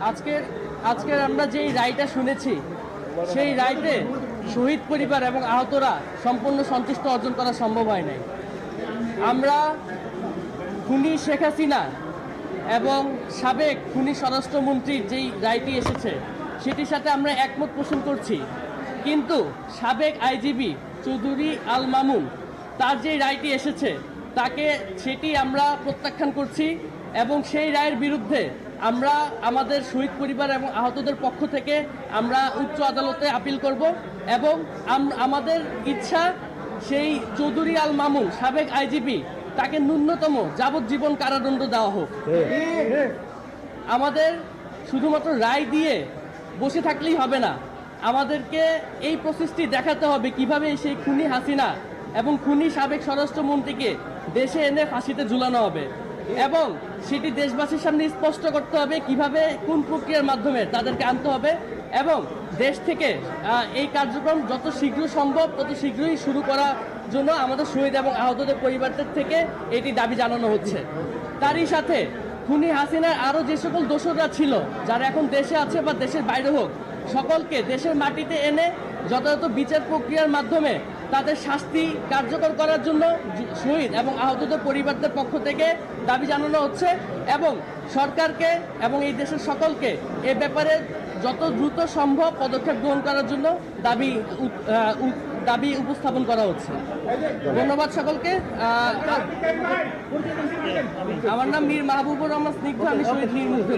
আজকের আজকের আমরা যেই রায়টা শুনেছি সেই রায়তে শহীদ পরিবার এবং আহতরা সম্পূর্ণ সন্তুষ্ট অর্জন করা সম্ভব হয় নাই। আমরা খুনি শেখ হাসিনা এবং সাবেক খুনি স্বরাষ্ট্রমন্ত্রীর যেই রায়টি এসেছে সেটির সাথে আমরা একমত পোষণ করছি, কিন্তু সাবেক আইজিবি চৌধুরী আল মামুন তার যেই রায়টি এসেছে সেটি আমরা প্রত্যাখ্যান করছি এবং সেই রায়ের বিরুদ্ধে আমরা আমাদের শহীদ পরিবার এবং আহতদের পক্ষ থেকে আমরা উচ্চ আদালতে আপিল করব এবং আমাদের ইচ্ছা সেই চৌধুরী আল মামুন সাবেক আইজিপি তাকে ন্যূনতম যাবজ্জীবন কারাদণ্ড দেওয়া হোক। আমাদের শুধুমাত্র রায় দিয়ে বসে থাকলেই হবে না, আমাদেরকে এই প্রসেসটি দেখাতে হবে কিভাবে সেই খুনি হাসিনা এবং খুনি সাবেক স্বরাষ্ট্রমন্ত্রীকে দেশে এনে ফাঁসিতে ঝুলানো হবে এবং সেটি দেশবাসীর সামনে স্পষ্ট করতে হবে কিভাবে কোন প্রক্রিয়ার মাধ্যমে তাদেরকে আনতে হবে এবং দেশ থেকে এই কার্যক্রম যত শীঘ্র সম্ভব তত শীঘ্রই শুরু করার জন্য আমাদের শহীদ এবং আহতদের পরিবারদের থেকে এটি দাবি জানানো হচ্ছে। তারই সাথে খুনি হাসিনার আরও যে সকল দোষররা ছিল যারা এখন দেশে আছে বা দেশের বাইরে হোক, সকলকে দেশের মাটিতে এনে যথাযথ বিচার প্রক্রিয়ার মাধ্যমে তাদের শাস্তি কার্যকর করার জন্য শহীদ এবং আহতদের পরিবারদের পক্ষ থেকে দাবি জানানো হচ্ছে এবং সরকারকে এবং এই দেশের সকলকে এ ব্যাপারে যত দ্রুত সম্ভব পদক্ষেপ গ্রহণ করার জন্য দাবি উপস্থাপন করা হচ্ছে। ধন্যবাদ সকলকে। আমার নাম মীর মাহবুবুর রহমান স্নিগ্ধ, আমি শহীদ মীর মুগ্ধ।